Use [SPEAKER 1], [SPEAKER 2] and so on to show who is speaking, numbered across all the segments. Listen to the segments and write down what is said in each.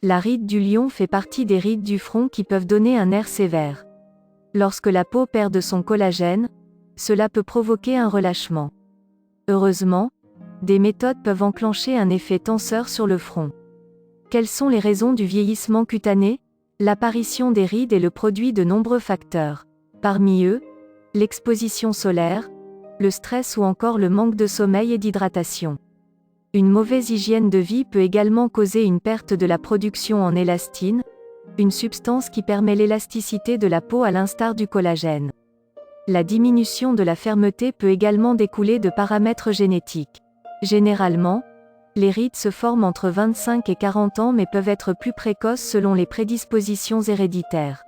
[SPEAKER 1] La ride du lion fait partie des rides du front qui peuvent donner un air sévère. Lorsque la peau perd de son collagène, cela peut provoquer un relâchement. Heureusement, des méthodes peuvent enclencher un effet tenseur sur le front. Quelles sont les raisons du vieillissement cutané? L'apparition des rides est le produit de nombreux facteurs. Parmi eux, l'exposition solaire, le stress ou encore le manque de sommeil et d'hydratation. Une mauvaise hygiène de vie peut également causer une perte de la production en élastine, une substance qui permet l'élasticité de la peau à l'instar du collagène. La diminution de la fermeté peut également découler de paramètres génétiques. Généralement, les rides se forment entre 25 et 40 ans mais peuvent être plus précoces selon les prédispositions héréditaires.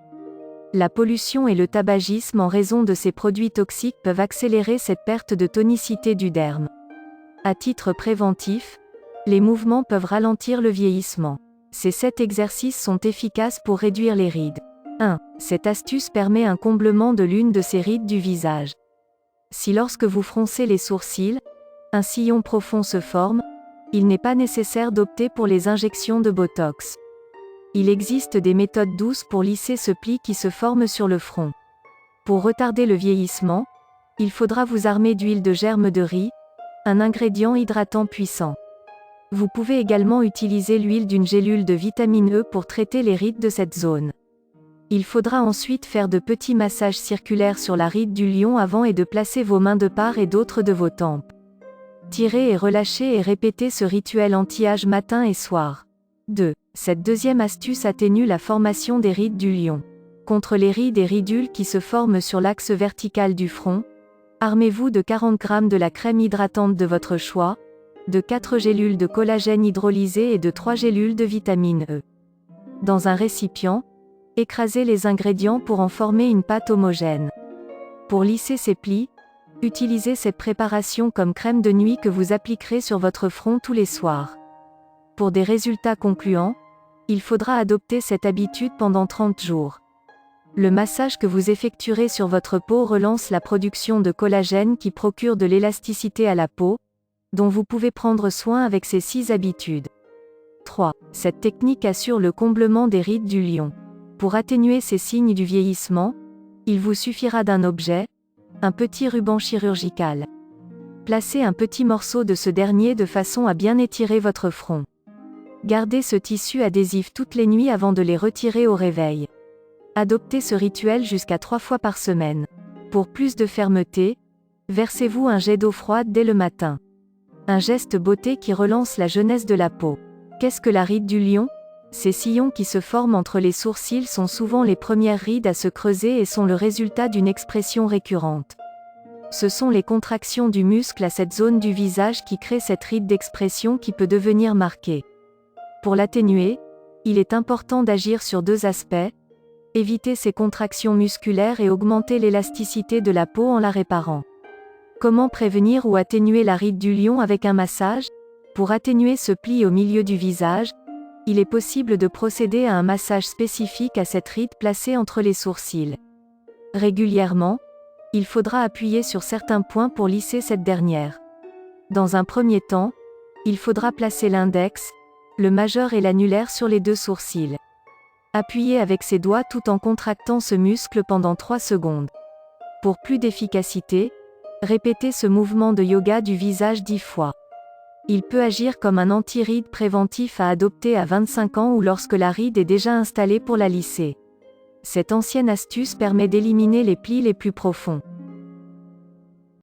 [SPEAKER 1] La pollution et le tabagisme en raison de ces produits toxiques peuvent accélérer cette perte de tonicité du derme. À titre préventif, les mouvements peuvent ralentir le vieillissement. Ces 7 exercices sont efficaces pour réduire les rides. 1. Cette astuce permet un comblement de l'une de ces rides du visage. Si lorsque vous froncez les sourcils, un sillon profond se forme, il n'est pas nécessaire d'opter pour les injections de Botox. Il existe des méthodes douces pour lisser ce pli qui se forme sur le front. Pour retarder le vieillissement, il faudra vous armer d'huile de germe de riz, un ingrédient hydratant puissant. Vous pouvez également utiliser l'huile d'une gélule de vitamine E pour traiter les rides de cette zone. Il faudra ensuite faire de petits massages circulaires sur la ride du lion avant et de placer vos mains de part et d'autre de vos tempes. Tirez et relâchez et répétez ce rituel anti-âge matin et soir. 2. Cette deuxième astuce atténue la formation des rides du lion. Contre les rides et ridules qui se forment sur l'axe vertical du front, armez-vous de 40 g de la crème hydratante de votre choix, de 4 gélules de collagène hydrolysé et de 3 gélules de vitamine E. Dans un récipient, écrasez les ingrédients pour en former une pâte homogène. Pour lisser ces plis, utilisez cette préparation comme crème de nuit que vous appliquerez sur votre front tous les soirs. Pour des résultats concluants, il faudra adopter cette habitude pendant 30 jours. Le massage que vous effectuerez sur votre peau relance la production de collagène qui procure de l'élasticité à la peau, dont vous pouvez prendre soin avec ces 6 habitudes. 3. Cette technique assure le comblement des rides du lion. Pour atténuer ces signes du vieillissement, il vous suffira d'un objet, un petit ruban chirurgical. Placez un petit morceau de ce dernier de façon à bien étirer votre front. Gardez ce tissu adhésif toutes les nuits avant de les retirer au réveil. Adoptez ce rituel jusqu'à 3 fois par semaine. Pour plus de fermeté, versez-vous un jet d'eau froide dès le matin. Un geste beauté qui relance la jeunesse de la peau. Qu'est-ce que la ride du lion? Ces sillons qui se forment entre les sourcils sont souvent les premières rides à se creuser et sont le résultat d'une expression récurrente. Ce sont les contractions du muscle à cette zone du visage qui créent cette ride d'expression qui peut devenir marquée. Pour l'atténuer, il est important d'agir sur 2 aspects, éviter ces contractions musculaires et augmenter l'élasticité de la peau en la réparant. Comment prévenir ou atténuer la ride du lion avec un massage? Pour atténuer ce pli au milieu du visage, il est possible de procéder à un massage spécifique à cette ride placée entre les sourcils. Régulièrement, il faudra appuyer sur certains points pour lisser cette dernière. Dans un premier temps, il faudra placer l'index, le majeur et l'annulaire sur les 2 sourcils. Appuyez avec ses doigts tout en contractant ce muscle pendant 3 secondes. Pour plus d'efficacité, répétez ce mouvement de yoga du visage 10 fois. Il peut agir comme un anti-ride préventif à adopter à 25 ans ou lorsque la ride est déjà installée pour la lisser. Cette ancienne astuce permet d'éliminer les plis les plus profonds.